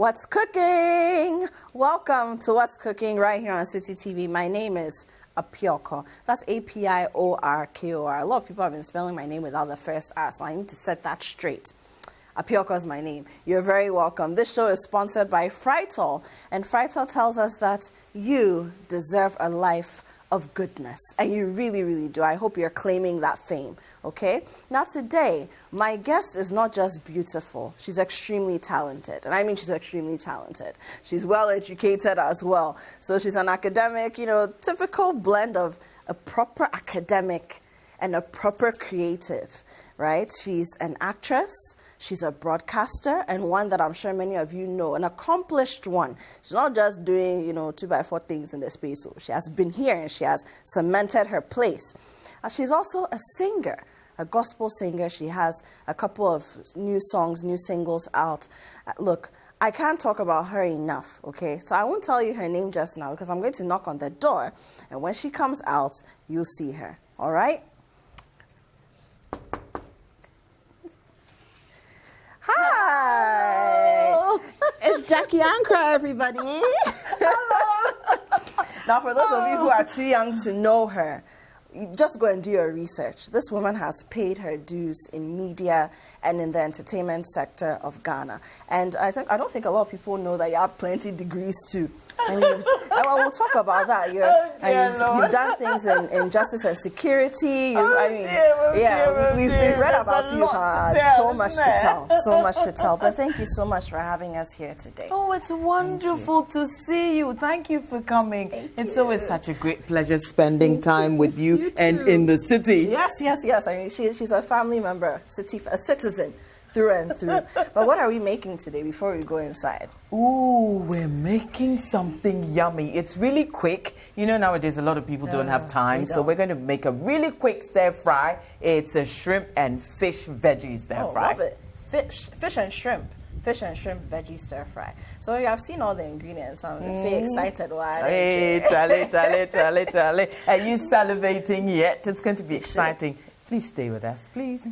What's cooking? Welcome to What's Cooking right here on City TV. My name is Apiorkor. That's Apiorkor. A lot of people have been spelling my name without the first R, so I need to set that straight. Apiorkor is my name. You're very welcome. This show is sponsored by Frytol, and Frytol tells us that you deserve a life of goodness, and you really, really do. I hope you're claiming that fame, okay? Now today, my guest is not just beautiful, she's extremely talented, and I mean she's extremely talented. She's well educated as well. So she's an academic, typical blend of a proper academic and a proper creative, right? She's an actress. She's a broadcaster, and one that I'm sure many of you know, an accomplished one. She's not just doing, 2x4 things in the space. So she has been here and she has cemented her place. She's also a singer, a gospel singer. She has a couple of new songs, new singles out. Look, I can't talk about her enough, okay? So I won't tell you her name just now because I'm going to knock on the door, and when she comes out, you'll see her, all right? Hi! Hello. It's Jackie Ankrah, everybody. Hello. Now, for those of you who are too young to know her, just go and do your research. This woman has paid her dues in media and in the entertainment sector of Ghana. And I don't think a lot of people know that you have plenty degrees too. And we'll talk about that. You've done things in justice and security. We've read about you. So much to tell. But thank you so much for having us here today. Oh, it's wonderful to see you. Thank you for coming. It's always such a great pleasure spending time with you and in the city. Yes. I mean, she's a family member, a citizen through and through. But what are we making today before we go inside? Ooh, we're making something yummy. It's really quick. Nowadays a lot of people don't have time, so we're going to make a really quick stir fry. It's a shrimp and fish veggie stir fry. Love it. Fish and shrimp veggie stir fry. So I've seen all the ingredients. I'm very excited. Hey, Charlie. Are you salivating yet? It's going to be exciting. Please stay with us, please.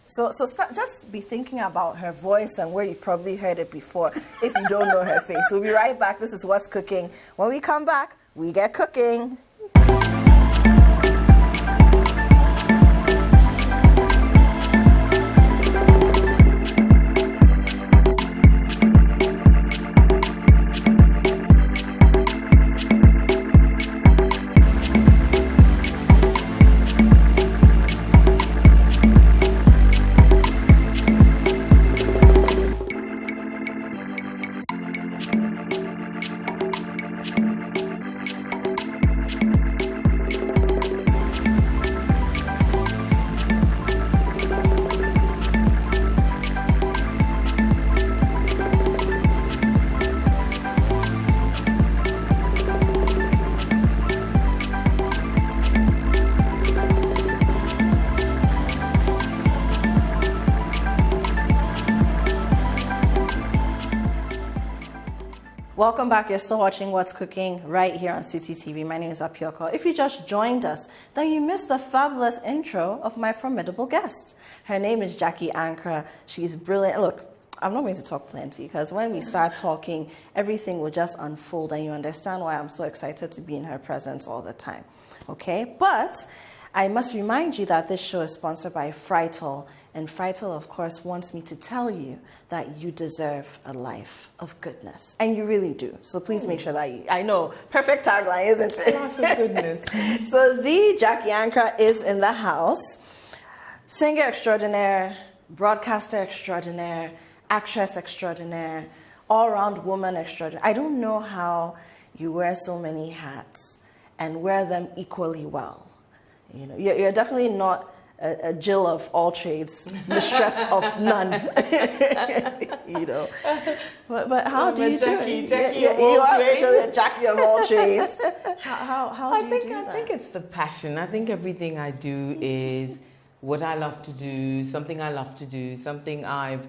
So just be thinking about her voice and where you've probably heard it before if you don't know her face. We'll be right back. This is What's Cooking. When we come back, we get cooking. Welcome back. You're still watching What's Cooking right here on City TV. My name is Apiorkor. If you just joined us, then you missed the fabulous intro of my formidable guest. Her name is Jackie Ankrah. She's brilliant. Look, I'm not going to talk plenty because when we start talking, everything will just unfold, and you understand why I'm so excited to be in her presence all the time. Okay? But I must remind you that this show is sponsored by Frytol. And Frytol, of course, wants me to tell you that you deserve a life of goodness. And you really do. So please make sure that I know, perfect tagline, isn't it? Life of goodness. So the Jackie Ankrah is in the house. Singer extraordinaire, broadcaster extraordinaire, actress extraordinaire, all-round woman extraordinaire. I don't know how you wear so many hats and wear them equally well. You're definitely not a Jill of all trades, mistress of none. But how do you do it? Jackie you of all are trades. actually a Jackie of all trades. How do you do that? I think it's the passion. I think everything I do is what I love to do, something I love to do, something I've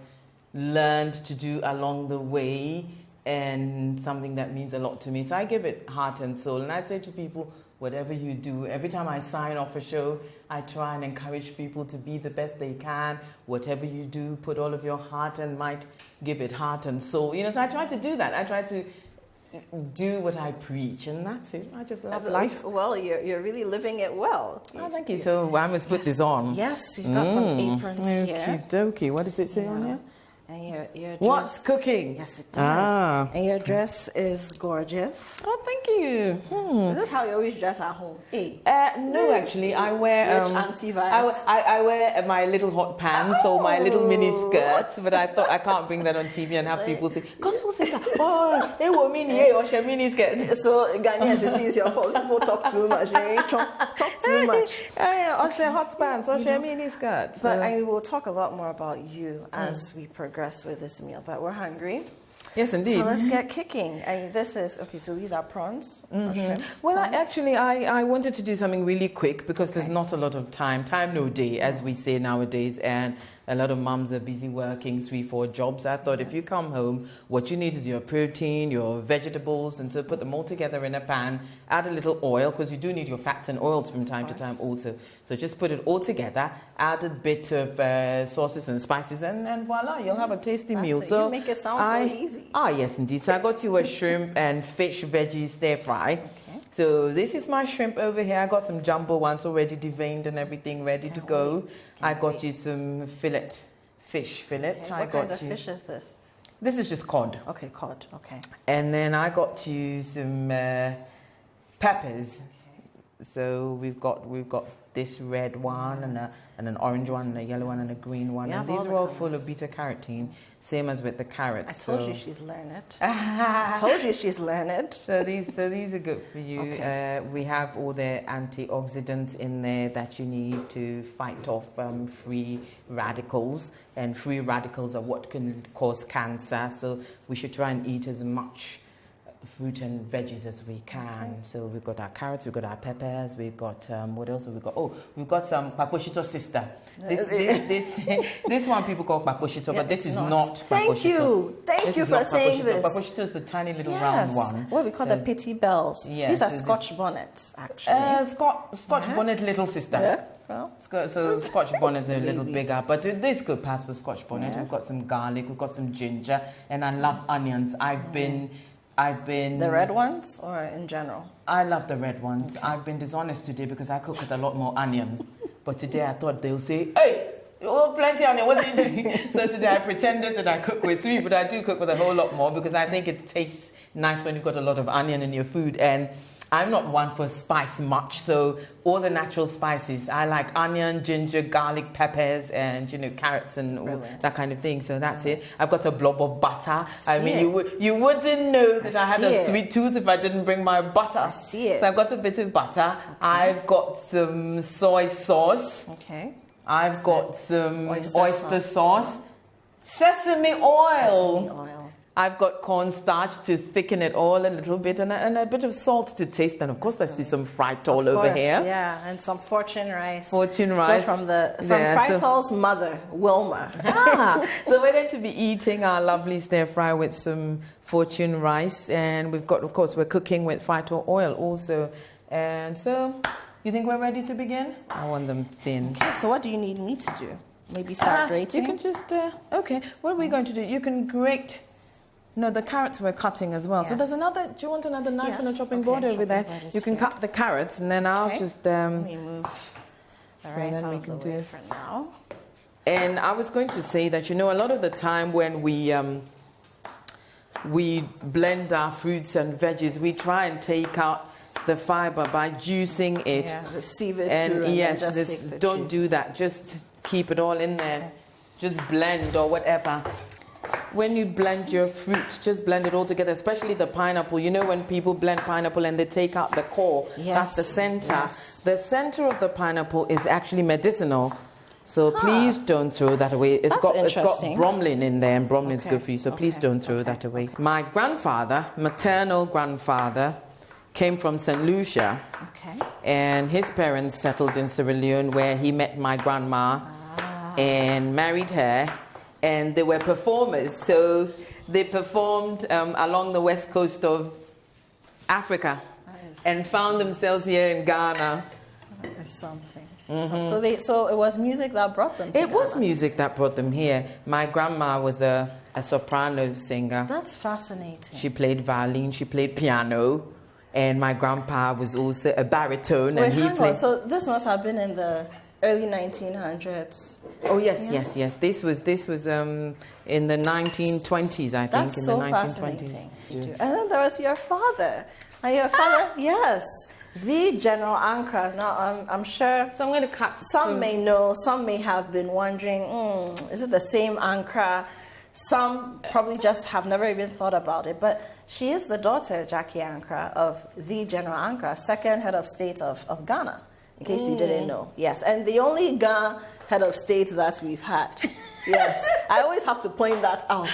learned to do along the way, and something that means a lot to me. So I give it heart and soul. And I say to people, whatever you do. Every time I sign off a show, I try and encourage people to be the best they can. Whatever you do, put all of your heart and might, give it heart and soul. So I try to do that. I try to do what I preach, and that's it. I just love life. Well, you're really living it well. Oh, thank you. So I must put this on. Yes, you've got some aprons here. Okie dokie. What does it say on here? And your dress, what's cooking? Yes, it does. And your dress is gorgeous. Oh, thank you. Is this how you always dress at home? Hey. No, actually, I wear rich auntie vibes. I wear my little hot pants or my little mini skirts, but I thought I can't bring that on TV and have people say, gospel singer, oh, they were mini or she mini skirts. So Ghanaians, you see, it's your fault. People talk too much. Talk too much. Or she hot pants or she mini skirts. But I will talk a lot more about you as we progress with this meal, but we're hungry. Yes, indeed. So let's get kicking. And this is, okay, so these are prawns or shrimps? Well, I wanted to do something really quick because there's not a lot of time no day, as we say nowadays, and a lot of mums are busy working 3-4 jobs. I thought if you come home, what you need is your protein, your vegetables, and so put them all together in a pan, add a little oil, because you do need your fats and oils from time to time also. So just put it all together, add a bit of sauces and spices, and voila, you'll have a tasty meal. So you make it sound so easy. Yes, indeed. So I got you a shrimp and fish veggie stir fry. Okay. So this is my shrimp over here. I got some jumbo ones already deveined and everything ready to go. I got you some fish fillet. Okay. What kind of fish is this? This is just cod. Okay, cod. Okay. And then I got you some peppers. Okay. So we've got this red one and an orange one and a yellow one and a green one. And these are all full of beta carotene, same as with the carrots. I told you she's learned. I told you she's learned. So these are good for you. Okay. We have all the antioxidants in there that you need to fight off free radicals. And free radicals are what can cause cancer. So we should try and eat as much fruit and veggies as we can. Okay. So we've got our carrots, we've got our peppers, we've got what else have we got? Oh, we've got some paposhito sister. This one people call paposhito, but this is not paposhito. Thank you for saying this. Paposhito is the tiny little round one. What we call the pitty bells. Yes, these are Scotch bonnets, actually. Scotch bonnet little sister. Yeah. Well, so Scotch bonnets are a little bigger, but this could pass for Scotch bonnet. Yeah. We've got some garlic, we've got some ginger, and I love onions. I've been the red ones or in general? I love the red ones. Okay. I've been dishonest today because I cook with a lot more onion. But today I thought they'll say, hey, plenty onion, what are you doing? So today I pretended that I cook with 3, but I do cook with a whole lot more because I think it tastes nice when you've got a lot of onion in your food. And I'm not one for spice much, so all the natural spices. I like onion, ginger, garlic, peppers, and carrots and all that kind of thing. So that's it. I've got a blob of butter. I mean, you wouldn't know that I had a sweet tooth if I didn't bring my butter. I see it. So I've got a bit of butter. Okay. I've got some soy sauce. Okay. I've got some oyster sauce. Sesame oil. I've got cornstarch to thicken it all a little bit, and a bit of salt to taste. And of course, I see some Fritol over here. Yeah, and some fortune rice. Fortune rice. From Fritol's mother, Wilma. So we're going to be eating our lovely stir fry with some fortune rice, and we've got, of course, we're cooking with Fritol oil also. And so, you think we're ready to begin? I want them thin. Okay, so what do you need me to do? Maybe start grating? You can just, okay, what are we going to do? You can grate. No, the carrots we're cutting as well. Yes. So there's another, do you want another knife and a chopping board over there? You can cut the carrots and then I'll just... Let me move the rice out of the way for now. And I was going to say that, a lot of the time when we blend our fruits and veggies, we try and take out the fiber by juicing it. Yeah, receive it and through yes, and just don't do that. Just keep it all in there. Okay. Just blend or whatever. When you blend your fruit, just blend it all together, especially the pineapple. When people blend pineapple and they take out the core, that's the center. Yes. The center of the pineapple is actually medicinal. So please don't throw that away. It's got bromelain in there, and bromelain's good for you, so please don't throw that away. My grandfather, maternal grandfather, came from St. Lucia. Okay. And his parents settled in Sierra Leone, where he met my grandma and married her. And they were performers, so they performed along the west coast of Africa. and found themselves here in Ghana. It's something. So it was music that brought them to It was Ghana. music that brought them here. My grandma was a soprano singer. That's fascinating. She played violin, she played piano, and my grandpa was also a baritone. Wait, and he hang played. on. So this must have been in the early 1900s. Oh yes. This was in the 1920s, I think. That's in so the 1920s. fascinating. And then there was your father. And your father, yes, the General Ankrah. Now I'm sure. So I'm going to cut. Some may know. Some may have been wondering, is it the same Ankrah? Some probably just have never even thought about it. But she is the daughter, Jackie Ankrah, of the General Ankrah, second head of state of Ghana, in case you didn't know. Yes, and the only Ghana head of state that we've had. Yes, I always have to point that out.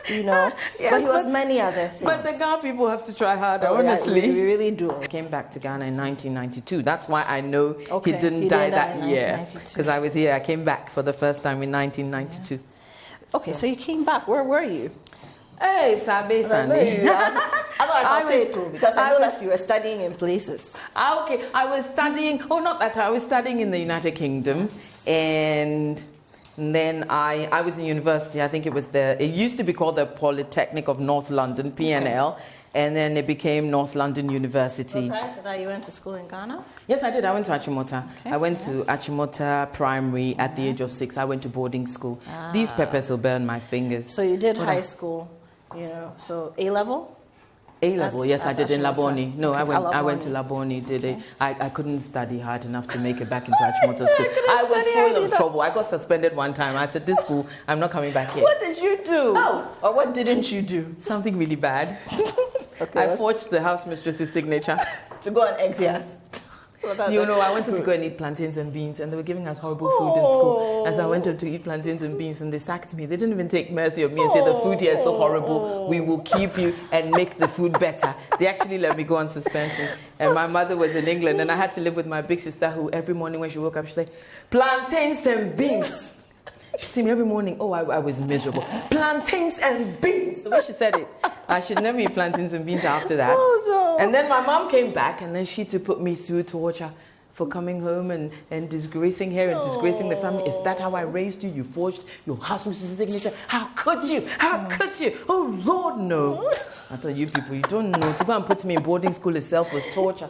Yes, but he was many other things. But the Ghana people have to try harder, honestly. Yeah, we really do. He came back to Ghana in 1992. That's why I know he didn't He die did that in year. 1992. Because I was here. I came back for the first time in 1992. Okay, so you came back. Where were you? Hey, Sabe Sandy. Otherwise, I'll say it too, because I know that you were studying in places. Okay, I was studying. Oh, not that. I was studying in the United Kingdom, and then I was in university. I think it used to be called the Polytechnic of North London, PNL, and then it became North London University. So prior to that, you went to school in Ghana? Yes, I did. I went to Achimota. Okay, I went to Achimota Primary at the age of 6. I went to boarding school. These peppers will burn my fingers. So you did high school, so A-level? A-level, yes, I did in Achimota. Laboni. No, I went to Laboni. I couldn't study hard enough to make it back into Achimota school. I was full of trouble. I got suspended one time. I said, this school, I'm not coming back here. What did you do? Oh. Or what didn't you do? Something really bad. Okay, I forged the house mistress's signature. To go on exit. I wanted to go and eat plantains and beans, and they were giving us horrible food in school. As I went up to eat plantains and beans, and they sacked me. They didn't even take mercy on me and say, the food here is so horrible, we will keep you and make the food better. They actually let me go on suspension. And my mother was in England, and I had to live with my big sister, who every morning when she woke up, she'd say, plantains and beans. She'd see me every morning. Oh, I was miserable. Plantains and beans. The way she said it. I should never eat plantains and beans after that. Oh, no. And then my mom came back, and then she to put me through torture for coming home and disgracing her and disgracing the family. Is that how I raised you? You forged your house mistress's signature? How could you? How could you? Oh, Lord, no. I tell you people, you don't know. To go and put me in boarding school itself was torture.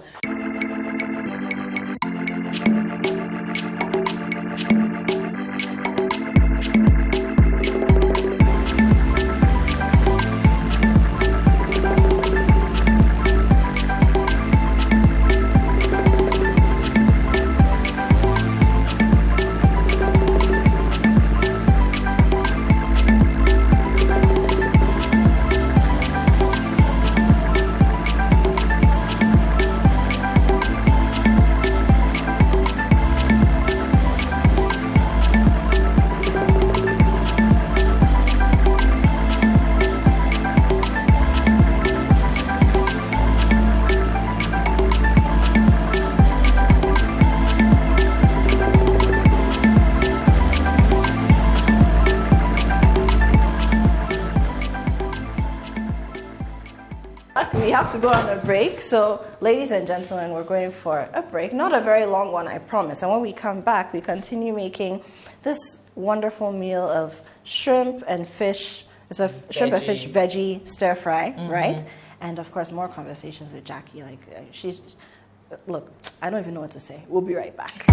We have to go on a break. So, ladies and gentlemen, we're going for a break. Not a very long one, I promise. And when we come back, we continue making this wonderful meal of shrimp and fish. It's a shrimp and fish veggie stir fry, right? And of course, more conversations with Jackie. Look, I don't even know what to say. We'll be right back.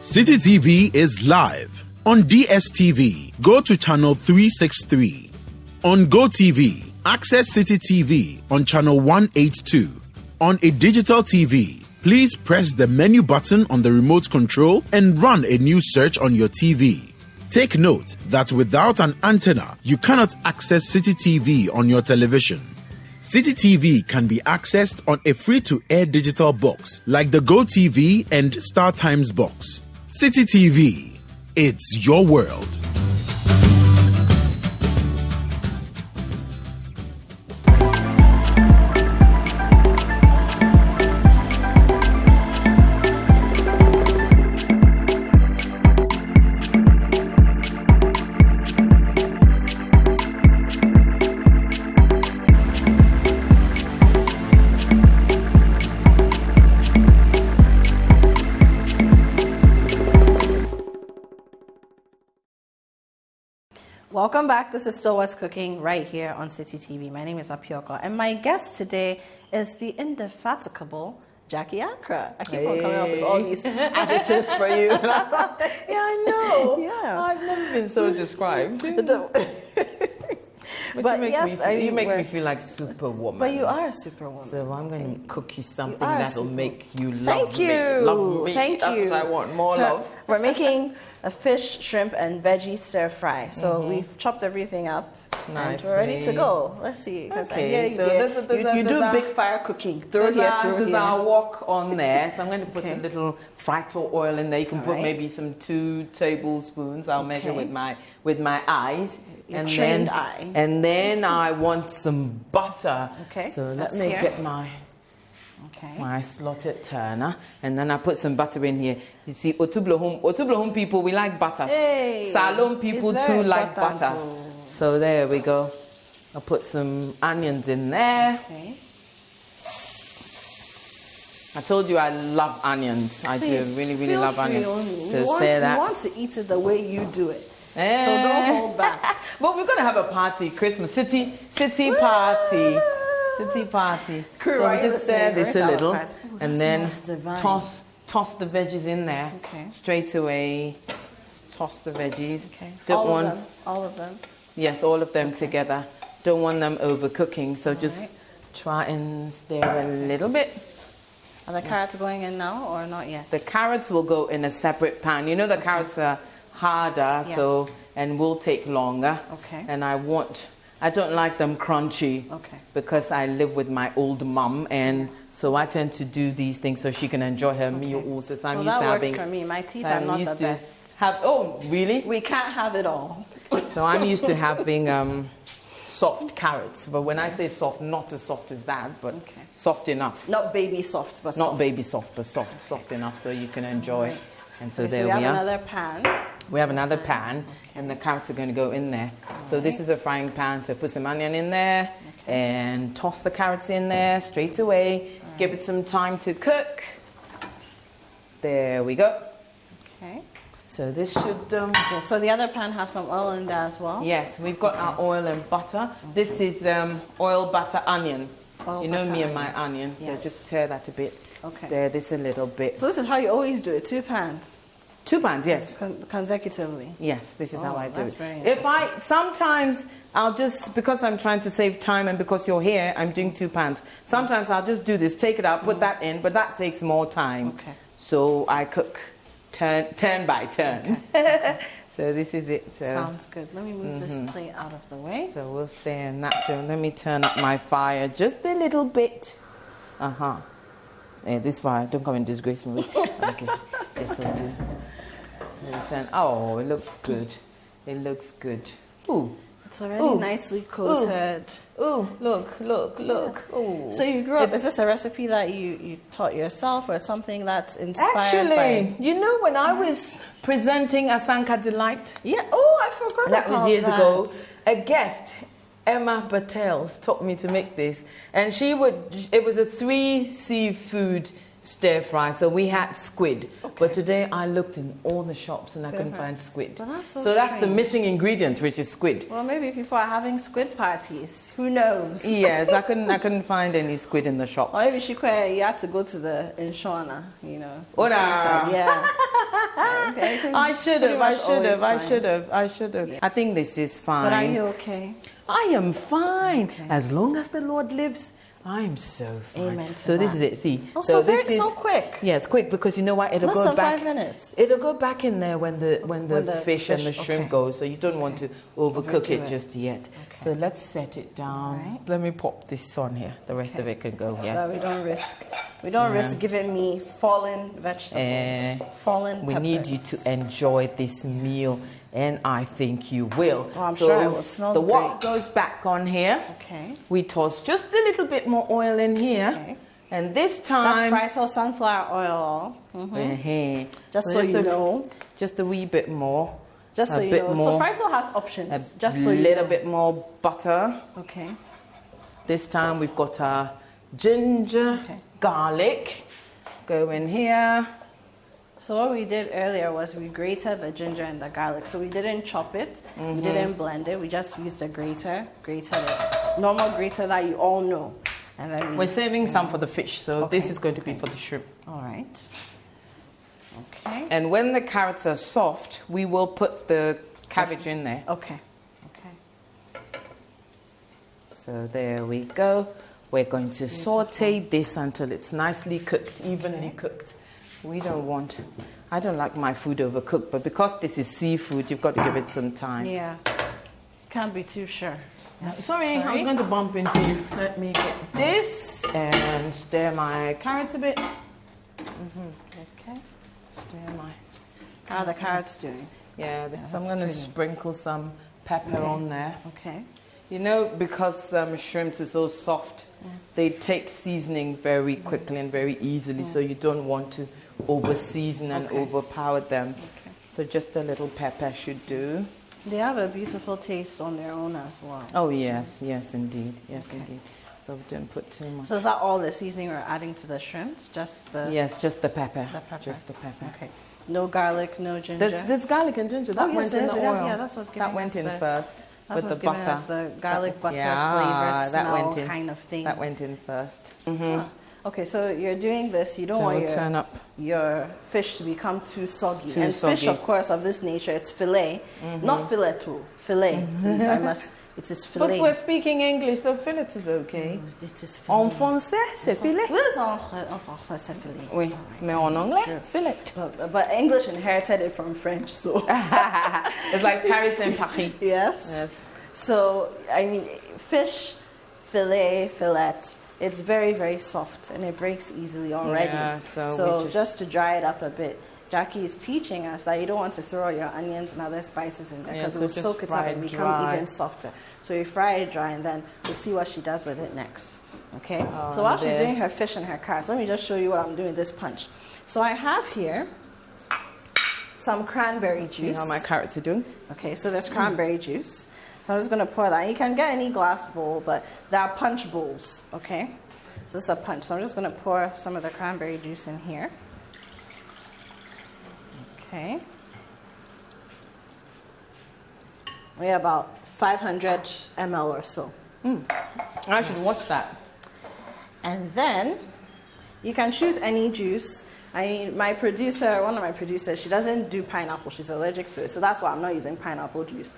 City TV is live on DSTV. Go to channel 363. On GoTV, access City TV on channel 182. On a digital TV, please press the menu button on the remote control and run a new search on your TV. Take note that without an antenna, you cannot access City TV on your television. City TV can be accessed on a free-to-air digital box like the Go TV and Star Times box. City TV, it's your world. Welcome back. This is Still What's Cooking right here on City TV. My name is Apiorkor, and my guest today is the indefatigable Jackie Ankrah. I keep on coming up with all these adjectives for you. Yeah, I know. Yeah. I've never been so described. But you make me feel like Superwoman. But you are a Superwoman. So I'm going to cook you something that'll make you love Thank you. me. Love me. Thank That's you. what I want. More love. We're making a fish, shrimp, and veggie stir fry. So we've chopped everything up. Nice. And we're ready to go. Let's see. Because Okay, I hear so you do big fire cooking. Through There's here. our wok on there. So I'm going to put Okay. a little fractal oil in there. You can All put right. maybe some 2 tablespoons. I'll measure with my eyes. Your trained eye. And then I want some butter. Okay, So let that's me here. get my slotted turner, and then I put some butter in here. You see, Otublohum people, we like butter. Hey, Salon people it's too very like important butter. to- So there we go. I'll put some onions in there. Okay. I told you I love onions. I do really, really Feel love free onions. only. So We stir that. want to eat it the way you do it. So don't hold back. But we're gonna have a party, Christmas city party. City party. Crew, So are we you just stir listening? this a Right? little, Oh, that and then smells divine. toss the veggies in there. Okay. Straight away. Toss the veggies. Okay. Don't want All of them. yes, all of them together. Don't want them overcooking. So just right. try and stir a little bit. Are the carrots going in now or not yet? The carrots will go in a separate pan. You know the carrots are harder, Yes. and will take longer. Okay. And I don't like them crunchy. Okay. Because I live with my old mum, and so I tend to do these things so she can enjoy her meal also. So I'm Well, used that to works having. for me. My teeth so are I'm not used the to best. Oh, really? We can't have it all. So I'm used to having soft carrots. But when I say soft, not as soft as that, but Okay. soft enough. Not baby soft, but Not soft. baby soft, but soft enough so you can enjoy. Right. And so Okay, there so we have are. another pan. We have another pan, and the carrots are going to go in there. So this is a frying pan, so put some onion in there, and toss the carrots in there straight away. Give it some time to cook. There we go. Okay. So this should... Okay, so the other pan has some oil in there as well. yes, we've got our oil and butter. This is oil, butter, onion. Oil, you know butter, me and onion. my onion, Yes. so just stir that a bit. Okay. Stir this a little bit. So this is how you always do it, 2 pans 2 pans, yes. consecutively. Yes, this is how I do that's it. very Sometimes I'll just, because I'm trying to save time and because you're here, I'm doing 2 pans. Sometimes I'll just do this, take it out, put that in, but that takes more time. Okay. So I cook turn by turn. Okay. So this is it. So, Sounds good. Let me move this plate out of the way. so we'll stay in that show. Let me turn up my fire just a little bit. This fire, don't come and disgrace me with it. I guess this will do. So it looks good. It looks good. Ooh. It's already nicely coated. Ooh, look. Ooh. So you grew up, is this a recipe that you taught yourself or something that's inspired Actually, by? you know when I was presenting Asanka Delight, Yeah, oh, I forgot that about was years that. ago, a guest, Emma Battels, taught me to make this. And it was a 3 seafood stir fry. So we had squid. Okay. But today I looked in all the shops and I couldn't find squid. But that's so that's the strange. missing ingredient, which is squid. Well, maybe people are having squid parties. Who knows? Yes, I couldn't find any squid in the shop. Or maybe you had to go to the Inshona, you know. Oh, no. Yeah. Okay, I should pretty have. much always I should have. I think this is fine. But are you okay? I am fine. Okay. As long as the Lord lives, I'm so fine. Amen to so this that. is it. See, Oh, so this very, is so quick. Yes, quick, because you know what? It'll Less go than back. 5 minutes. It'll go back in there when the fish and the shrimp okay. go. So you don't want to overcook Overdo it it. just yet. Okay. So let's set it down. Right. Let me pop this on here. The rest of it can go here. So we don't risk giving me fallen vegetables, fallen We peppers. need you to enjoy this meal, and I think you will. Oh, I'm so sure it will. Smells the wok great. goes back on here. Okay. We toss just a little bit more oil in here. Okay. And this That's time... fried sunflower oil. Just so you know. Just a wee bit more. Just so you know. So fried has options. Just so you know. A little bit more butter. Okay. This time we've got our ginger, garlic. Go in here. So what we did earlier was we grated the ginger and the garlic. So we didn't chop it. We didn't blend it. We just used a grated it. Normal grater that you all know. And then we're saving some for the fish, so this is going to be for the shrimp. All right. Okay. And when the carrots are soft, we will put the cabbage in there. Okay. Okay. So there we go. We're going to saute this until it's nicely cooked, evenly cooked. I don't like my food overcooked, but because this is seafood, you've got to give it some time. Yeah. Can't be too sure. Sorry, I was going to bump into you. Let me get this and stir my carrots a bit. Okay. Stir my... How are the carrots doing? Yeah, so I'm going to sprinkle some pepper on there. Okay. You know, because shrimps are so soft, they take seasoning very quickly and very easily, so you don't want to over-season and overpower them. Okay. So just a little pepper should do. They have a beautiful taste on their own as well. Oh, yes, yes, indeed. Yes, indeed. So we don't put too much. So is that all the seasoning we're adding to the shrimps? Just the... Yes, just the pepper. The pepper. Just the pepper. Okay. No garlic, no ginger? There's garlic and ginger. That went in the oil. Yeah, that's what's giving that went in us first that's with what's the butter. Us the garlic butter yeah, flavor, smell went in. kind of thing. That went in first. Okay, so you're doing this. You don't So want we'll turn up. your fish to become too soggy. Too and soggy. Fish, of course, of this nature, it's fillet. Not fillet too. Fillet. Please, it is fillet. But we're speaking English, so fillet is okay. It is fillet. En français, c'est filet. Oui, en français, c'est fillet. Oui, It's all right. mais en anglais, Sure. fillet. But English inherited it from French, so... It's like Paris and Paris. Yes. Yes. So, I mean, fish, fillet, it's very, very soft and it breaks easily already. Yeah, so we just to dry it up a bit, Jackie is teaching us that you don't want to throw your onions and other spices in there because it will soak it up and become even softer. So you fry it dry and then we'll see what she does with it next. Okay? So while she's doing her fish and her carrots, let me just show you what I'm doing with this punch. So I have here some cranberry juice. See how my carrots are doing? Okay, so there's cranberry juice. So I'm just going to pour that. You can get any glass bowl, but there are punch bowls, okay? So this is a punch. So I'm just going to pour some of the cranberry juice in here. Okay. We have about 500 ml or so. I should watch that. And then you can choose any juice. One of my producers, she doesn't do pineapple. She's allergic to it. So that's why I'm not using pineapple juice.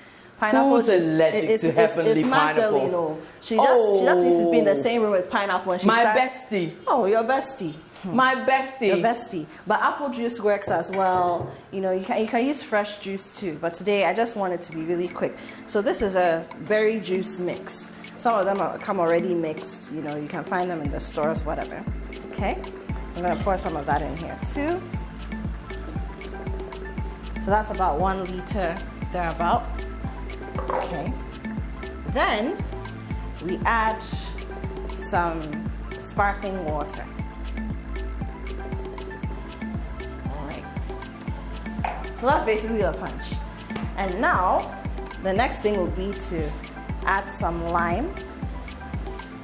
Who's allergic to heavenly pineapple? Magdalene. She just needs to be in the same room with pineapple when she starts. Bestie. Oh, your bestie. My bestie. Your bestie. But apple juice works as well. You know, you can use fresh juice too. But today I just want it to be really quick. So this is a berry juice mix. Some of them come already mixed. You know, you can find them in the stores, whatever. Okay. So I'm going to pour some of that in here too. So that's about 1 liter thereabout. Okay. Then we add some sparkling water. All right. So that's basically the punch. And now the next thing will be to add some lime,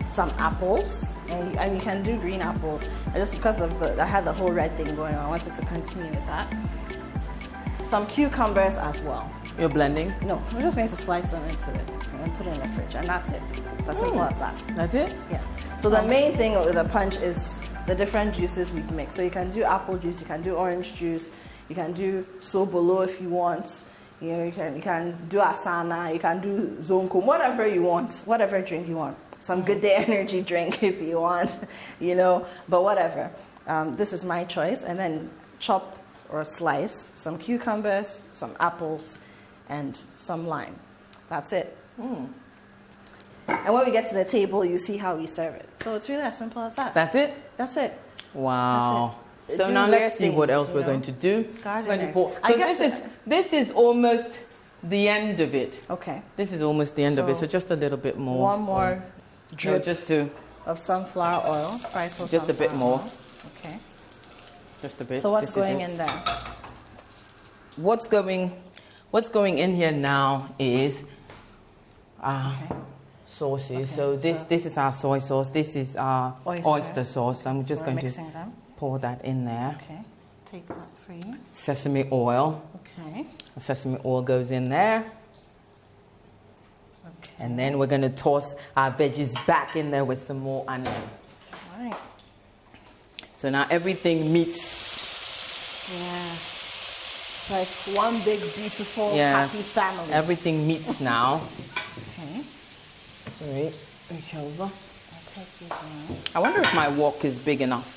some apples, and you can do green apples. Just because of I had the whole red thing going on, I wanted to continue with that. Some cucumbers as well. You're blending? No, we're just going to slice them into it and then put it in the fridge, and that's it. It's as simple as that. That's it? Yeah. So the main thing with the punch is the different juices we've mixed. So you can do apple juice, you can do orange juice, you can do sobolo if you want. You know, you can do asana, you can do zonko, whatever you want, whatever drink you want. some good day energy drink if you want, you know, but whatever. This is my choice. And then chop or slice some cucumbers, some apples, and some lime. That's it. And when we get to the table, you see how we serve it. So it's really as simple as that. That's it? That's it. Wow. That's it. So Do now let's see things, what else we're going to do. Gardeners. I guess this is almost the end of it. Okay. This is almost the end of it, so just a little bit more. One more drip of sunflower oil. Just a bit more. Okay. Just a bit. So what's going in there? What's going in here now is sauces. Okay. So this is our soy sauce. This is our oyster sauce. I'm just going to pour that in there. Okay. Take that free. Sesame oil. Okay. Sesame oil goes in there. Okay. And then we're going to toss our veggies back in there with some more onion. All right. So now everything meets. Yeah. It's like one big, beautiful, happy family. Everything meets now. Okay. Sorry, reach over. I'll take these now. I wonder if my wok is big enough.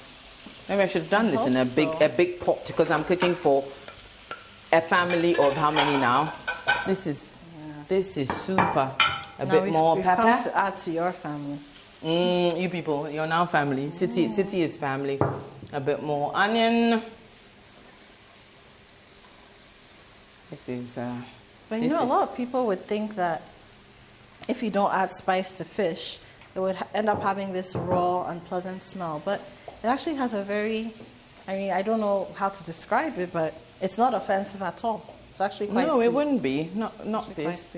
Maybe I should have done this in a big pot because I'm cooking for a family of how many now? This is super. A bit more pepper. We've come to add to your family. You people, you're now family. City is family. A bit more onion. This is. But you know, a lot of people would think that if you don't add spice to fish, it would end up having this raw, unpleasant smell. But it actually has a very, I don't know how to describe it, but it's not offensive at all. It's actually quite sweet. It wouldn't be. Not this.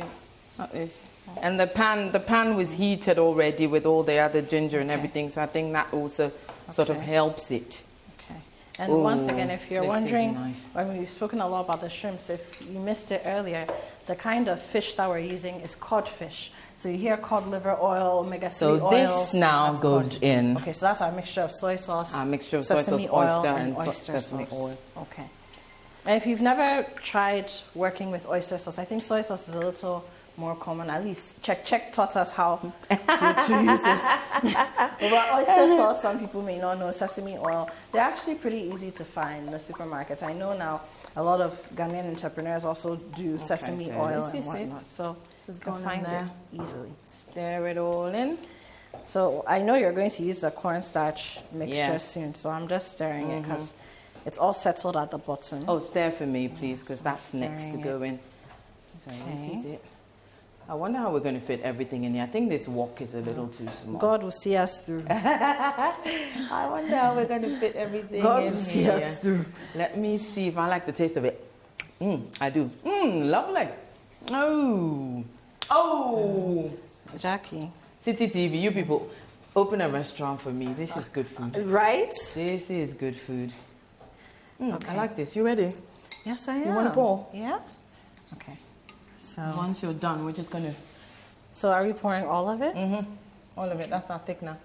Not this. And the pan was heated already with all the other ginger and everything, so I think that also sort of helps it. Okay. And once again, if you're wondering, we've spoken a lot about the shrimps. If you missed it earlier, the kind of fish that we're using is codfish. So you hear cod liver oil, omega-3 oils. So this now goes in. Okay, so that's our mixture of soy sauce, our mixture of soy sauce, oyster, and sesame oil. Okay. And if you've never tried working with oyster sauce, I think soy sauce is a little more common. At least Czech taught us how to use this. But oyster sauce, some people may not know, sesame oil, they're actually pretty easy to find in the supermarkets. I know now a lot of Ghanaian entrepreneurs also do sesame oil and whatnot. So you can find it easily. Stir it all in. So I know you're going to use the cornstarch mixture soon, so I'm just stirring it because it's all settled at the bottom. Oh, stir for me, please, because that's next to go in. So this is it. I wonder how we're going to fit everything in here. I think this wok is a little too small. God will see us through. I wonder how we're going to fit everything in here. God will see us through. Let me see if I like the taste of it. I do. Lovely. Oh. Jackie. City TV, you people, open a restaurant for me. This is good food. Right? This is good food. I like this. You ready? Yes, I am. You want to pour? Yeah. Okay. So once you're done, we're just going to... So are we pouring all of it? All of it. That's our thickener.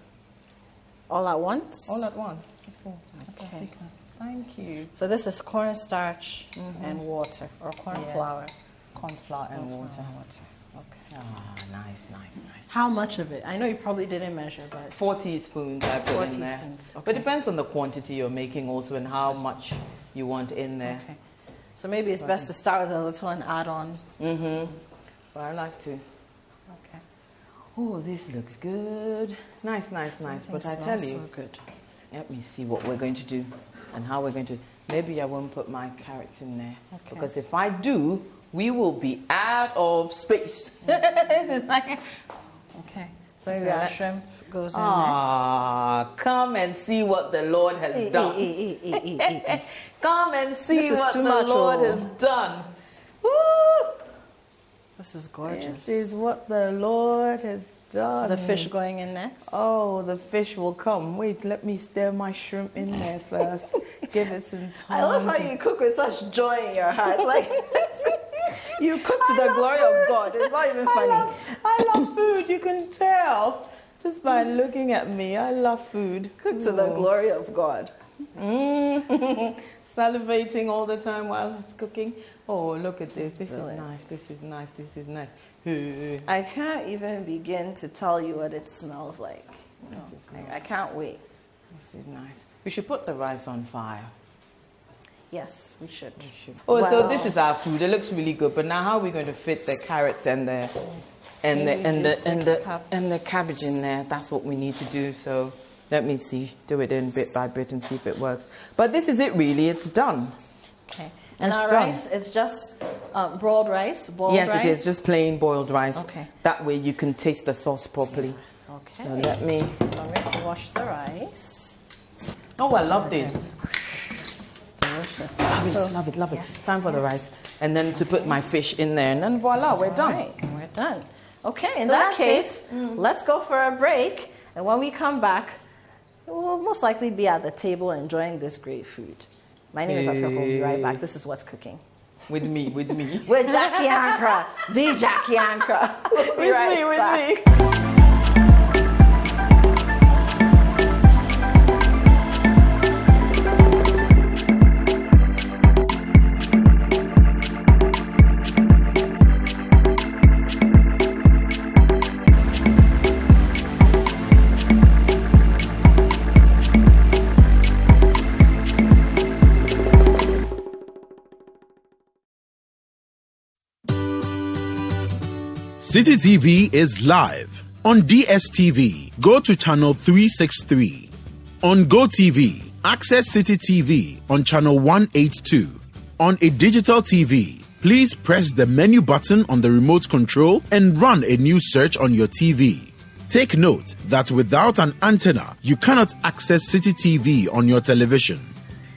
All at once? All at once. Okay. Thank you. So this is cornstarch and water, or corn flour. Corn flour and water. Okay. Ah, nice. How much of it? I know you probably didn't measure, but 4 teaspoons I put in there. Okay. But it depends on the quantity you're making also and how much you want in there. Okay. So maybe it's best to start with a little and add on. But I like to. Okay. Oh, this looks good. Nice. But I tell you, so good. Let me see what we're going to do and how we're going to. Maybe I won't put my carrots in there because if I do, we will be out of space. This is like. Okay. So your shrimp goes in next. Come and see what the Lord has done. Come and see what the Lord has done. Woo! This is gorgeous. This is what the Lord has done. So the fish going in next? Oh, the fish will come. Wait, let me stir my shrimp in there first. Give it some time. I love how you cook with such joy in your heart. Like you cook to the glory of God. It's not even funny. I love food. You can tell just by looking at me. I love food. Cook to the glory of God. salivating all the time while it's cooking. Oh, look at this. This is nice. This is nice. This is nice. I can't even begin to tell you what it smells like. This is nice. I can't wait. This is nice. We should put the rice on fire. Yes, we should. Oh, so this is our food. It looks really good. But now, how are we going to fit the carrots and the cabbage in there? That's what we need to do. So let me see. Do it in bit by bit and see if it works. But this is it, really. It's done. Okay. And our rice is just boiled rice. Yes, it is just plain boiled rice. Okay. That way you can taste the sauce properly. Okay. So let me. So I'm going to wash the rice. Oh, I love this. Delicious. Love it. Yes, time for the rice. And then to put my fish in there. And then voila, we're done. Right, we're done. Okay, in that case, let's go for a break. And when we come back, we'll most likely be at the table enjoying this great food. My name is Apiorkor. We'll be right back. This is What's Cooking. With me. With Jackie Ankrah. The Jackie Ankrah. With me. City TV is live on DSTV. Go to channel 363. On GoTV, access City TV on channel 182. On a digital TV, please press the menu button on the remote control and run a new search on your TV. Take note that without an antenna, you cannot access City TV on your television.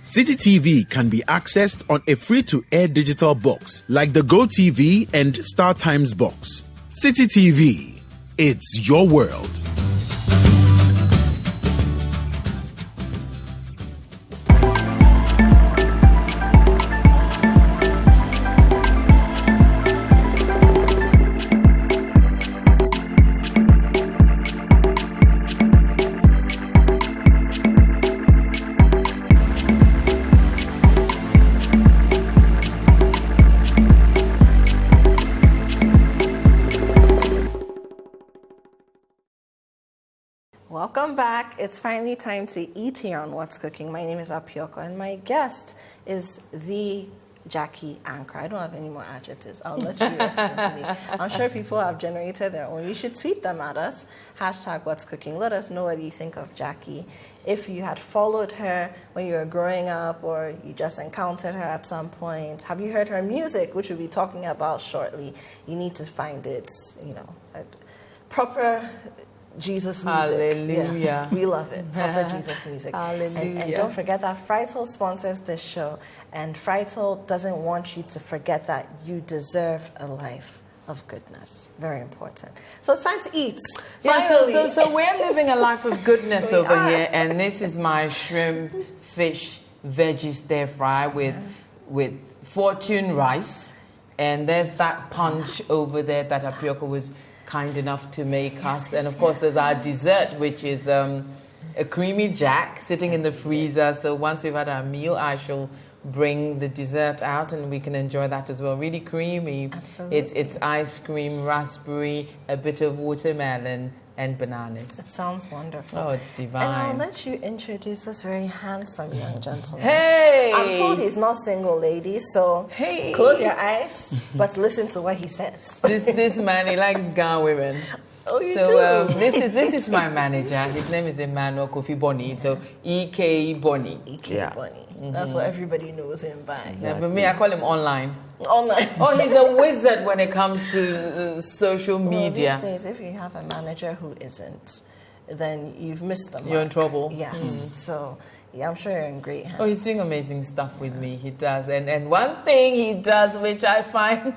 City TV can be accessed on a free-to-air digital box like the GoTV and StarTimes box. City TV, it's your world. Welcome back. It's finally time to eat here on What's Cooking. My name is Apiorkor, and my guest is the Jackie Ankrah. I don't have any more adjectives. I'll let you respond to me. I'm sure people have generated their own. You should tweet them at us. #What's Cooking. Let us know what you think of Jackie. If you had followed her when you were growing up or you just encountered her at some point, have you heard her music, which we'll be talking about shortly? You need to find it, proper Jesus music. Hallelujah. Yeah, we love it. Proper Jesus music. Hallelujah. And don't forget that Frital sponsors this show. And Frital doesn't want you to forget that you deserve a life of goodness. Very important. So it's time to eat. Yeah, so we're living a life of goodness over here. And this is my shrimp, fish, veggie stir fry with fortune rice. And there's that punch over there that Apiorkor was kind enough to make us. And of course there's our dessert, which is a creamy jack sitting in the freezer. So once we've had our meal, I shall bring the dessert out and we can enjoy that as well. Really creamy. Absolutely. It's ice cream, raspberry, a bit of watermelon and bananas. It sounds wonderful. Oh, it's divine. And I'll let you introduce this very handsome young gentleman. Hey! I'm told he's not single, ladies, so close your eyes, but listen to what he says. This man, he likes Ghana women. Oh, you so do? This is my manager. His name is Emmanuel Kofi Bonny. So EK Bonny. EK Bonny. That's what everybody knows him by. Exactly. Yeah, but me, I call him online. Online. Oh, he's a wizard when it comes to social media. Well, these days, if you have a manager who isn't, then you've missed the mark. You're in trouble. Yes. So, yeah, I'm sure you're in great hands. Oh, he's doing amazing stuff with me. He does. And one thing he does, which I find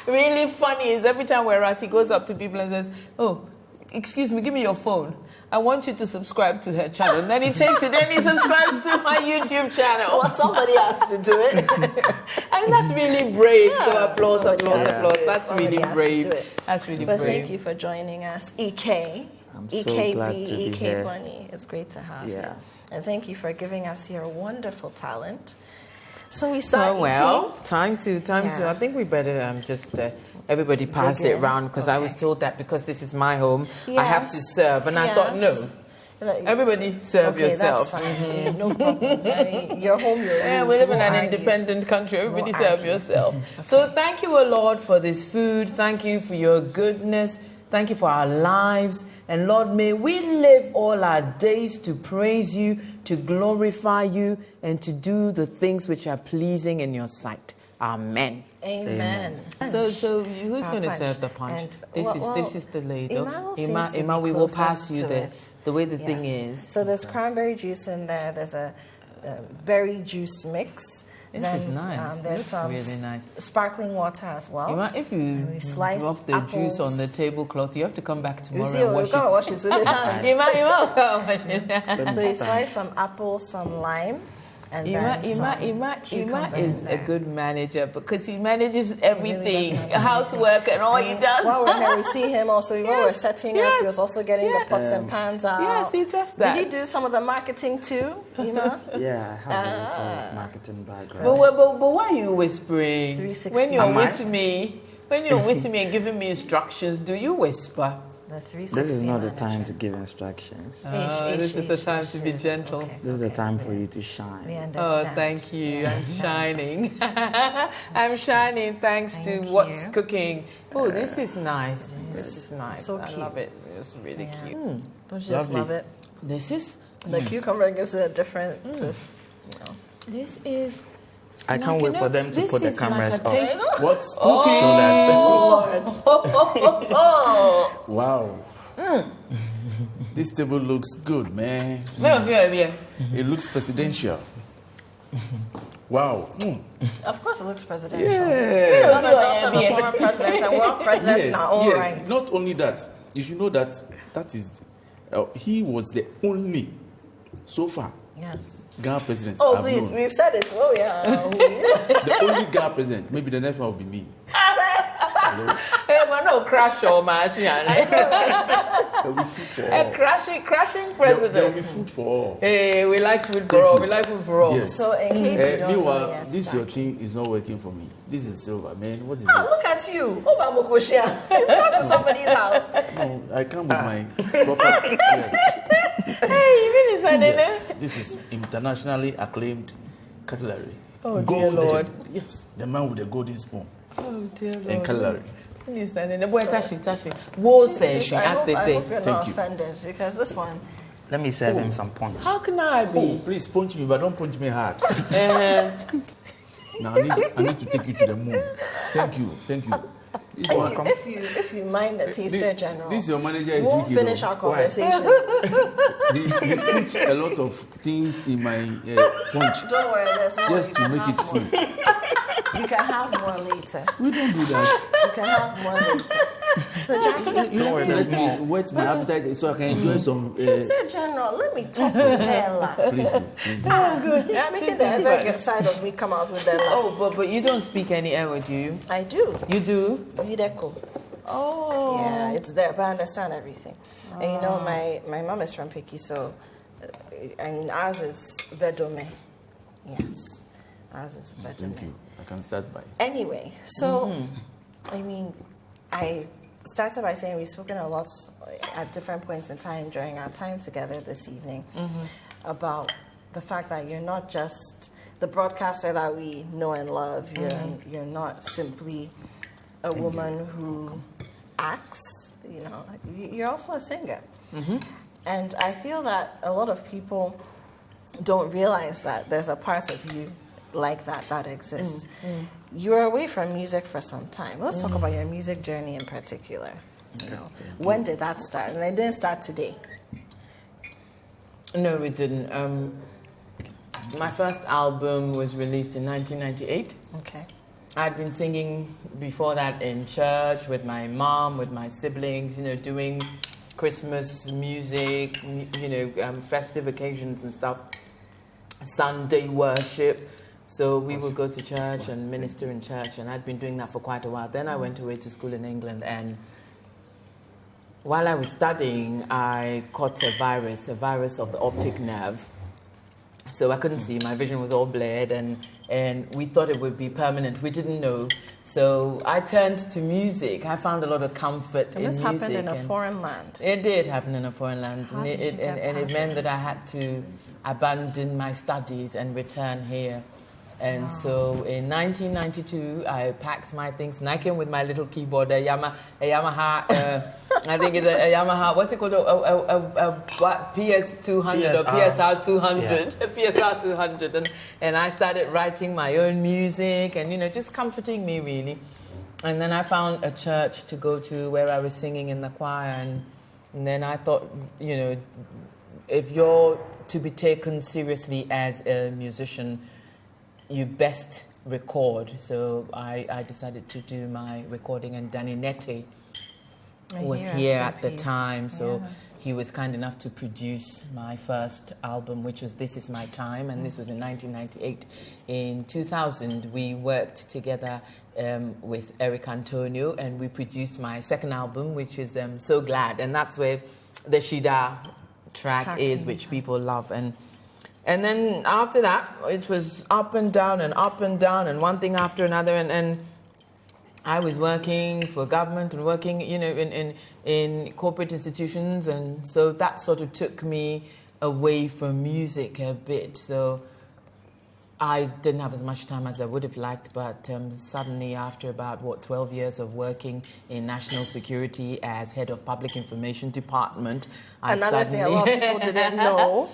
really funny, is every time we're out, he goes up to people and says, "Oh, excuse me, give me your phone. I want you to subscribe to her channel." And then he takes it and he subscribes to my YouTube channel. Well, somebody has to do it. I mean, that's really brave. Yeah. So applause. That's really brave. That's really brave. But thank you for joining us, EK. I'm so glad to be here. EK Bonny. It's great to have you. And thank you for giving us your wonderful talent. So we start time to. I think we better just everybody pass it around because I was told that because this is my home, I have to serve, and I thought no. Everybody serve yourself. That's fine. No problem. Your home, your rules. We live in an independent country. Everybody serve yourself. So thank you, O Lord, for this food. Thank you for your goodness. Thank you for our lives. And Lord, may we live all our days to praise you, to glorify you, and to do the things which are pleasing in your sight. Amen. Amen. So who's going to serve the punch? This is the ladle. Ima, we will pass you the way the thing is. So there's cranberry juice in there. There's a berry juice mix. This is nice. There's some really nice. Sparkling water as well. Ima, if you drop the juice on the tablecloth, you have to come back tomorrow and wash it. Wash it with his hands. Ima, wash it. So you slice some apples, some lime. And Ima is a good manager because he manages everything, housework and all he does. While we're here, we see him also. While we're setting up, he was also getting the pots and pans out. Yes, he does that. Did you do some of the marketing too, Ima? Yeah, I have a little marketing background. But why are you whispering? 360. When you're with me, and giving me instructions, do you whisper? This is not the time to give instructions. This is the time to be gentle. This is the time for you to shine. We understand. Oh, thank you. I'm shining. I'm shining thanks to What's Cooking. Oh, this is nice. This is nice. So cute. I love it. It's really cute. Don't you just love it? This is... The cucumber gives it a different twist. This is... I can't wait for them to put the cameras off. What's cooking? Wow. This table looks good, man. It looks presidential. Wow. Of course it looks presidential. Yeah. One of the former presidents and world presidents in our own right. Not only that, you should know that he was the only, so far, Ghana president. Oh, I've please, known. we've said it. Oh, yeah. The only Ghana president. Maybe the next one will be me. Hello? Hey, man, no crash or machine. There will be food for all. A crashing president. There will be food for all. Hey, we like food for all. We like food for all. Yes. So, in case you don't meanwhile, this your thing is not working for me. This is silver, man. What is this? Look at you. Oh, Bamukoshia. It's not in somebody's house. No, I come with my proper. Yes. Hey, you mean Yes. This is internationally acclaimed cutlery. Oh, dear Lord. Yes, the man with the golden spoon. Oh, dear Lord. And cutlery. Touching. Woe session, as they I say. hope you're not offended because this one. Let me serve him some punch. How can I be? Oh, please punch me, but don't punch me hard. Now I need to take you to the moon. Thank you. If you mind the taster general, this your manager is won't finish our conversation. He put a lot of things in my punch. Don't worry, there's more. Just to make it full. You can have more later. We don't do that. You can have more later. So Jackie, Don't worry, Let me whet my appetite so I can enjoy some. Taster general, let me talk to Ella. Please do. Oh, good. Yeah, making the ever side of me come out with Ella. Oh, but you don't speak any Ewe, do you? I do. You do? Videco. Oh. Yeah, it's there, but I understand everything. And you know, my mom is from Piki, so ours is Vedome. Yes, ours is Vedome. Thank you. I can start by. Anyway, so I started by saying we've spoken a lot at different points in time during our time together this evening about the fact that you're not just the broadcaster that we know and love. You're not simply a woman who acts. You know, you're also a singer. And I feel that a lot of people don't realize that there's a part of you like that exists. You were away from music for some time. Let's talk about your music journey in particular. You know, when did that start? And it didn't start today. No, it didn't. My first album was released in 1998. Okay. I'd been singing before that in church with my mom, with my siblings, you know, doing Christmas music, festive occasions and stuff, Sunday worship. So we would go to church and minister in church, and I'd been doing that for quite a while. Then I went away to school in England, and while I was studying, I caught a virus of the optic nerve. So I couldn't see. My vision was all blurred, and we thought it would be permanent. We didn't know. So I turned to music. I found a lot of comfort in music. And this happened in a foreign land. It did happen in a foreign land. And it meant that I had to abandon my studies and return here. And so in 1992, I packed my things, and I came with my little keyboard, a Yamaha, I think it's a Yamaha, what's it called, a PS200 or PSR 200, a PSR 200, and I started writing my own music, and, you know, just comforting me, really. And then I found a church to go to where I was singing in the choir, and then I thought, you know, if you're to be taken seriously as a musician, you best record. So I decided to do my recording, and Danny Nette was here at the time. So he was kind enough to produce my first album, which was This Is My Time, and this was in 1998. In 2000, we worked together with Eric Antonio, and we produced my second album, which is So Glad, and that's where the Shida track is, which people love. And then after that, it was up and down and one thing after another. And I was working for government and working, you know, in corporate institutions. And so that sort of took me away from music a bit. So I didn't have as much time as I would have liked. But suddenly, after about, 12 years of working in national security as head of public information department, Another thing a lot of people didn't know.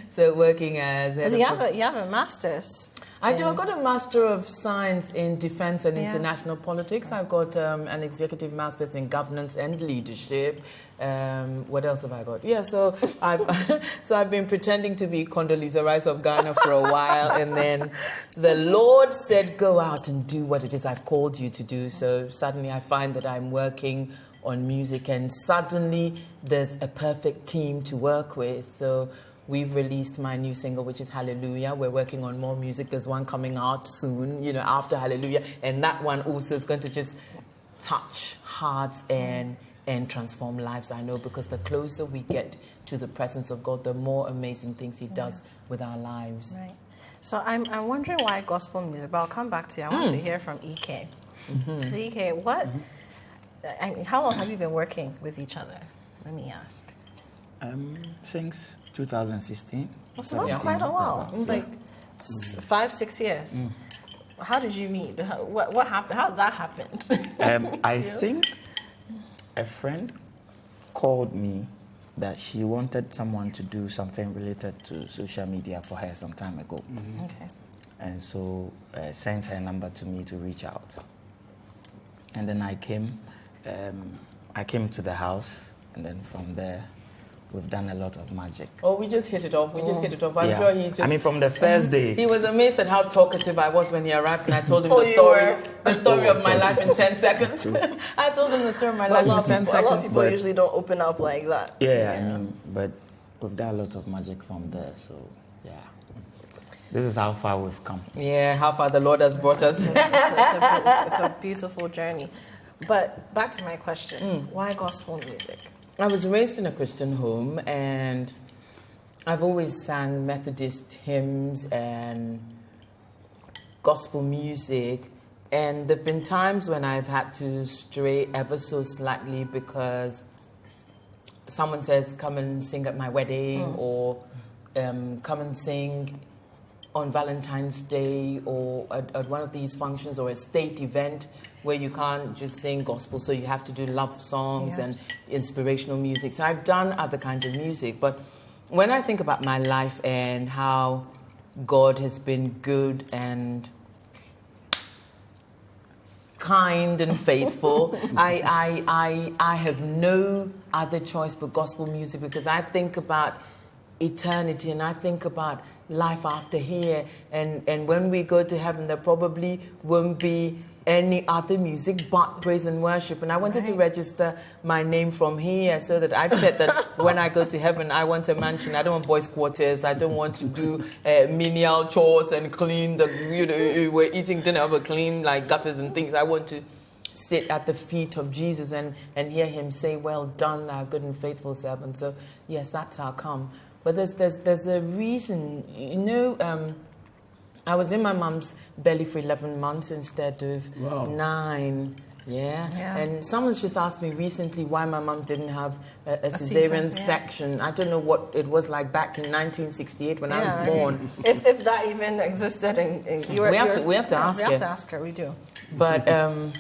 So working as head you have a master's. I do. I got a Master of Science in Defense and International Politics. I've got an Executive Master's in Governance and Leadership. What else have I got? Yeah, so I've been pretending to be Condoleezza Rice of Ghana for a while, and then the Lord said, go out and do what it is I've called you to do. So suddenly I find that I'm working on music, and suddenly there's a perfect team to work with. So we've released my new single, which is Hallelujah. We're working on more music. There's one coming out soon, you know, after Hallelujah. And that one also is going to just touch hearts and transform lives, I know, because the closer we get to the presence of God, the more amazing things He does with our lives. Right. So I'm wondering why gospel music, but I'll come back to you. I want to hear from EK. So EK, what... I mean, how long have you been working with each other? Let me ask. Since 2016. So that's quite a while. It's like 5-6 years. How did you meet? What happened? How did that happen? I think a friend called me that she wanted someone to do something related to social media for her some time ago. Okay. And so sent her number to me to reach out. And then I came to the house, and then from there, we've done a lot of magic. Oh, we just hit it off. I'm sure he just... I mean, from the first day... He was amazed at how talkative I was when he arrived, and I told him the story of my life in 10 seconds. I told him the story of my life in 10 seconds. A lot of people usually don't open up like that. Yeah, I mean, but we've done a lot of magic from there, so, yeah. This is how far we've come. Yeah, how far the Lord has brought us. It's a beautiful journey. But back to my question, why gospel music? I was raised in a Christian home, and I've always sang Methodist hymns and gospel music. And there have been times when I've had to stray ever so slightly because someone says, come and sing at my wedding, or come and sing on Valentine's Day, or at one of these functions, or a state event where you can't just sing gospel, so you have to do love songs and inspirational music. So I've done other kinds of music, but when I think about my life and how God has been good and kind and faithful, I have no other choice but gospel music, because I think about eternity and I think about life after here, and when we go to heaven, there probably won't be any other music but praise and worship. And I wanted to register my name from here, so that I've said that when I go to heaven, I want a mansion. I don't want boys' quarters. I don't want to do menial chores and clean we're eating dinner, but clean like gutters and things. I want to sit at the feet of Jesus and hear Him say, well done, thou good and faithful servant. So yes, that's how come. But there's a reason. You know, I was in my mum's belly for 11 months instead of 9. Yeah. And someone's just asked me recently why my mum didn't have a cesarean section. I don't know what it was like back in 1968 when I was born. If that even existed, we have to ask her. We have to ask her. We do. But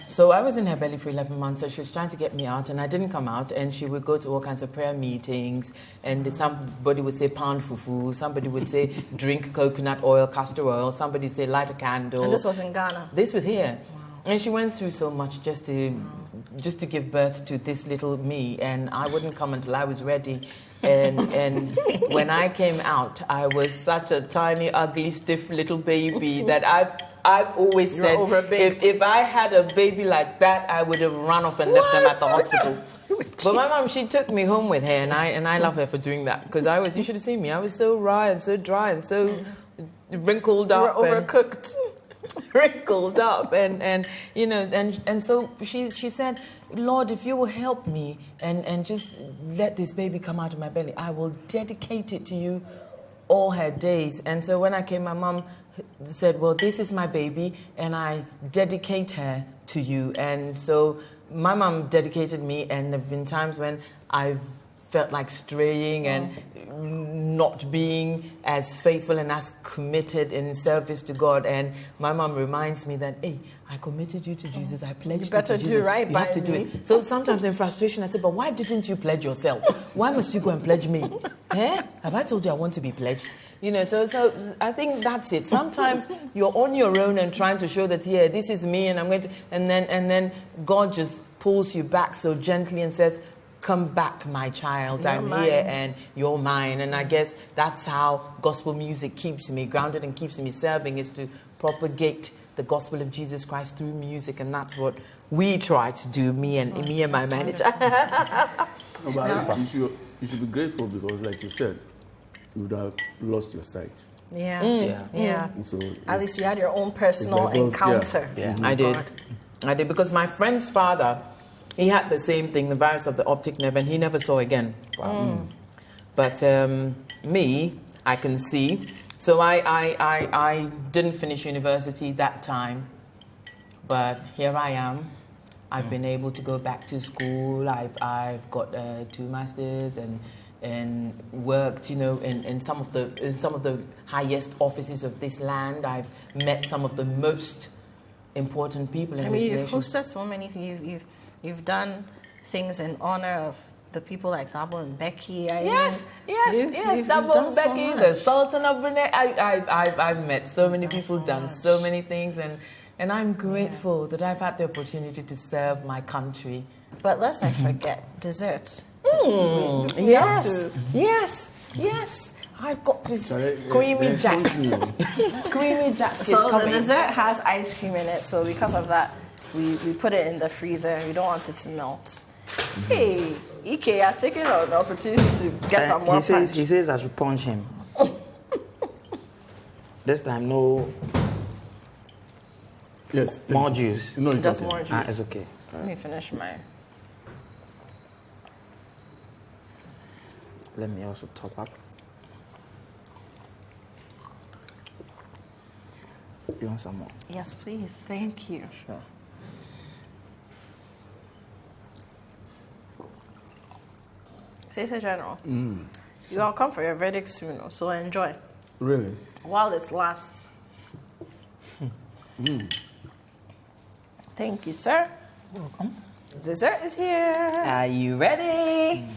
so I was in her belly for 11 months, and she was trying to get me out, and I didn't come out. And she would go to all kinds of prayer meetings, and somebody would say pound fufu, somebody would say drink coconut oil, castor oil, somebody say light a candle. And this was in Ghana. This was here. And she went through so much just to give birth to this little me, and I wouldn't come until I was ready. And when I came out, I was such a tiny, ugly, stiff little baby that I've always said if I had a baby like that, I would have run off and left them at the hospital. But my mom, she took me home with her, and I love her for doing that, because you should have seen me. I was so wry and so dry and so wrinkled up. You were overcooked. Wrinkled up, and you know, and so she said, Lord, if you will help me and just let this baby come out of my belly, I will dedicate it to you all her days. And so when I came, my mom said, well, this is my baby, and I dedicate her to you. And so my mom dedicated me, and there have been times when I've felt like straying and not being as faithful and as committed in service to God. And my mom reminds me that, hey, I committed you to Jesus. I pledged you to Jesus. You better do right by me. You have to do it. So sometimes in frustration, I say, but why didn't you pledge yourself? Why must you go and pledge me? Have I told you I want to be pledged? You know, so I think that's it. Sometimes you're on your own and trying to show that, this is me, and I'm going to, and then God just pulls you back so gently and says, come back, my child. I'm here and you're mine. And I guess that's how gospel music keeps me grounded and keeps me serving, is to propagate the gospel of Jesus Christ through music. And that's what we try to do, me and my manager. But you should be grateful, because, like you said, you would have lost your sight. Yeah. So at least you had your own personal encounter. I did, because my friend's father, he had the same thing, the virus of the optic nerve, and he never saw again. But me, I can see. So I didn't finish university that time, but here I am. I've been able to go back to school. I've got 2 masters and worked, in some of the highest offices of this land. I've met some of the most important people in this nation. You've hosted so many. You've done things in honor of the people like Thabo and Becky. Yes, Thabo and Becky, the Sultan of Brunei. I've met so many people, done so many things, and I'm grateful that I've had the opportunity to serve my country. But lest I forget, dessert. Yes. I've got this creamy jack. Creamy jack. So the dessert has ice cream in it, so because of that, we put it in the freezer. We don't want it to melt. Hey, Ike has taken the opportunity to get some more punch. He says I should punch him. This time, no. Yes. More juice. No, it's just okay. more juice. It's okay. Let me finish mine. Let me also top up. You want some more? Yes, please. Thank you. Sure. Say General. You all come for your verdict soon, so enjoy. Really? While it lasts. Thank you, sir. Welcome. Dessert is here. Are you ready?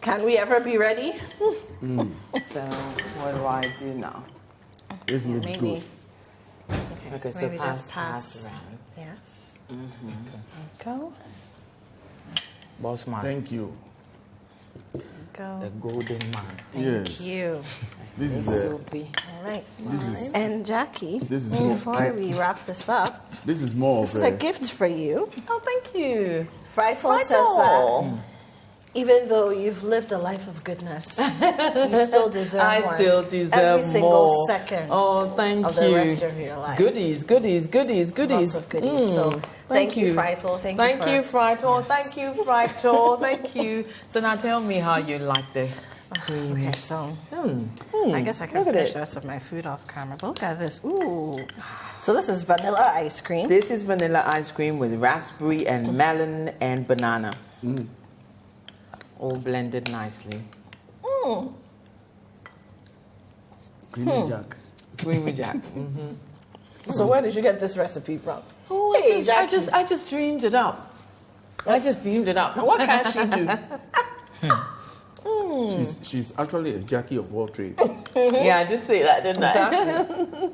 Can we ever be ready? So, what do I do now? This looks Maybe. good. Okay, so maybe just pass around. Yes. Go. Boss man. Thank you. Go. The golden man. Thank you. This is will be. All right. This is- And Jackie, this is before we wrap this up, this is more this of is a gift for you. Oh, thank you. Frightel says that even though you've lived a life of goodness, you still deserve I more. still deserve every single more. second Oh, thank of you. the rest of your life. Goodies. Lots of goodies. So thank you, Frightel. Thank you, Frightel. Thank you, Frightel. Thank you. So now tell me how you liked Okay, so I guess I can finish the rest of my food off camera. But look at this. Ooh. So this is vanilla ice cream. This is vanilla ice cream with raspberry and melon and banana. All blended nicely. Creamy Jack. Creamy Jack. So where did you get this recipe from? Oh, Hey, I just dreamed it up. I just dreamed it up. What can she do? She's actually a Jackie of all trades. Yeah, I did say that, didn't I? Exactly.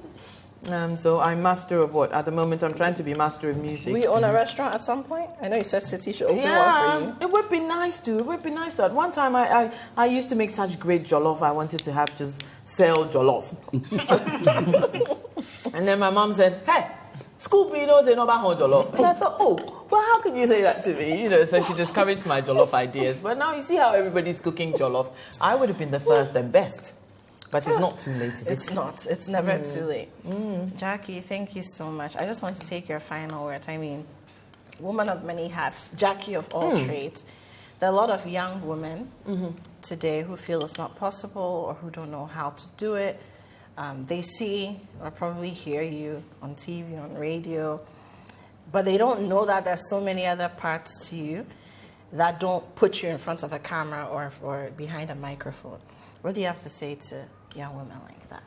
So I'm master of what? At the moment, I'm trying to be master of music. We own a restaurant at some point. I know you said City should open one for you. It would be nice to. It would be nice to. At one time, I used to make such great jollof. I wanted to have just sell jollof. And then my mom said, "Hey, Scoop, you know, they know about jollof." And I thought, oh, well, how can you say that to me? You know, so she discouraged my jollof ideas. But now you see how everybody's cooking jollof. I would have been the first and best. But it's not too late. It's not. It's never too late. Jackie, thank you so much. I just want to take your final words. I mean, woman of many hats, Jackie of all trades. There are a lot of young women today who feel it's not possible or who don't know how to do it. They see or probably hear you on TV, on radio, but they don't know that there's so many other parts to you that don't put you in front of a camera or behind a microphone. What do you have to say to young women like that?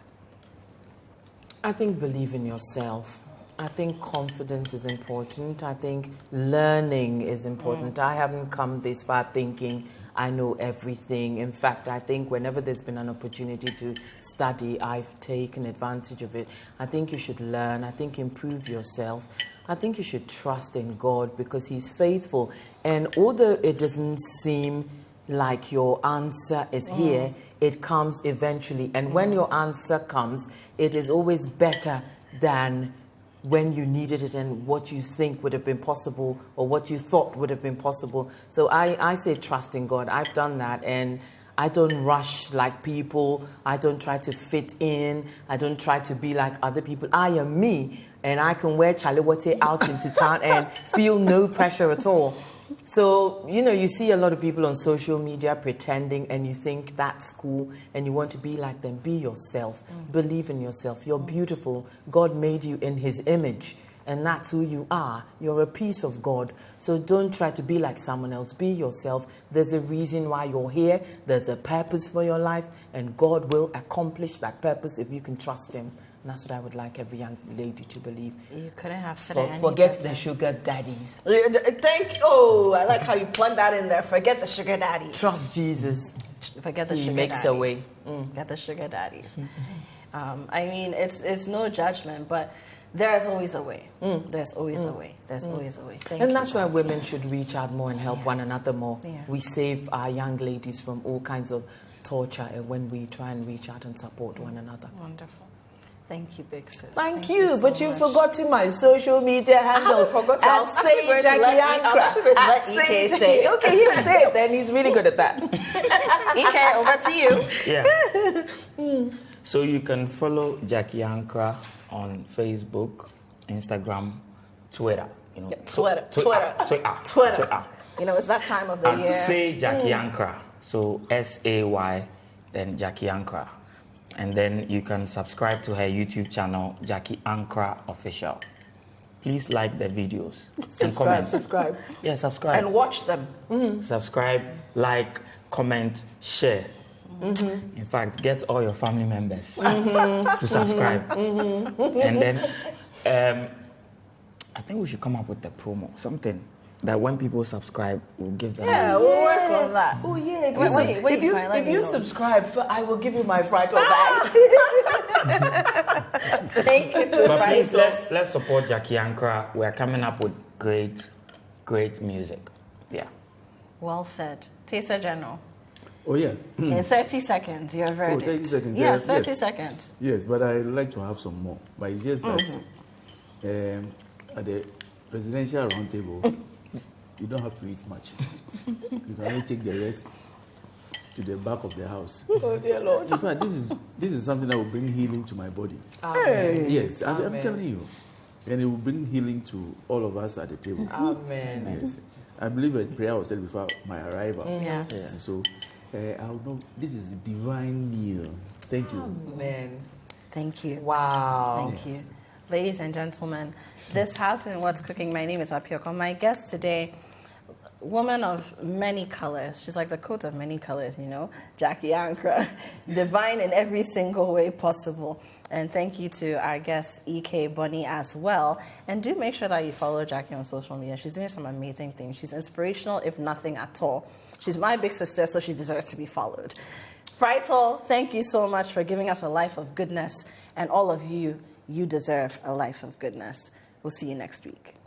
I think believe in yourself. I think confidence is important. I think learning is important. I haven't come this far thinking I know everything. In fact, I think whenever there's been an opportunity to study, I've taken advantage of it. I think you should learn. I think improve yourself. I think you should trust in God because He's faithful. And although it doesn't seem like your answer is here, it comes eventually. And when your answer comes, it is always better than when you needed it and what you think would have been possible or what you thought would have been possible. So I say trust in God. I've done that, and I don't rush like people. I don't try to fit in. I don't try to be like other people. I am me, and I can wear chalewote out into town and feel no pressure at all. So, you know, you see a lot of people on social media pretending, and you think that's cool and you want to be like them. Be yourself. Believe in yourself. You're beautiful. God made you in His image, and that's who you are. You're a piece of God. So don't try to be like someone else. Be yourself. There's a reason why you're here. There's a purpose for your life, and God will accomplish that purpose if you can trust Him. And that's what I would like every young lady to believe. You couldn't have said it any Forget better. the sugar daddies. Thank you. Oh, I like how you plug that in there. Forget the sugar daddies. Trust Jesus. Forget the He sugar makes daddies. a way. Forget the sugar daddies. I mean, it's no judgment, but there's always a way. There's always a way. There's always a way. Thank you. And that's why women should reach out more and help one another more. Yeah. We save our young ladies from all kinds of torture when we try and reach out and support one another. Wonderful. Thank you, big sis. Thank you, so but you much. forgot to my social media handles. forgot to- I was actually Say going to Jackie let Ankrah. EK say it. Okay, he'll say it then. He's really good at that. EK, over to you. Yeah. So you can follow Jackie Ankrah on Facebook, Instagram, Twitter. You know, Twitter. You know, it's that time of the and year. say Jackie Ankrah. So SAY, then Jackie Ankrah. And then you can subscribe to her YouTube channel, Jackie Ankrah Official. Please like the videos and comment. Subscribe. Yeah, subscribe. And watch them. Subscribe, like, comment, share. In fact, get all your family members to subscribe. And then I think we should come up with a promo, something that when people subscribe, we'll give them. Yeah, we'll work on that. Oh yeah. If you subscribe, I will give you my fright all back. Thank you to But please, Friday. let's support Jackie Ankrah. We're coming up with great music. Yeah. Well said. Taster General. Oh, yeah. In 30 seconds, your verdict. 30 seconds. Yes, 30 yes. seconds. Yes, but I'd like to have some more. But it's just that at the presidential roundtable, you don't have to eat much. You can only take the rest to the back of the house. Oh dear Lord. In fact, this is something that will bring healing to my body. Amen. Yes, I'm Amen. telling you. And it will bring healing to all of us at the table. Amen. Yes. I believe a prayer was said before my arrival. Yes. And so I'll know this is a divine meal. Thank you. Amen. Thank you. Wow. Thank you. Ladies and gentlemen, this has been What's Cooking. My name is Apiorkor. My guest today, woman of many colors. She's like the coat of many colors, you know, Jackie Ankrah. Divine in every single way possible. And thank you to our guest, E.K. Bunny, as well. And do make sure that you follow Jackie on social media. She's doing some amazing things. She's inspirational, if nothing at all. She's my big sister, so she deserves to be followed. Frital, thank you so much for giving us a life of goodness. And all of you, you deserve a life of goodness. We'll see you next week.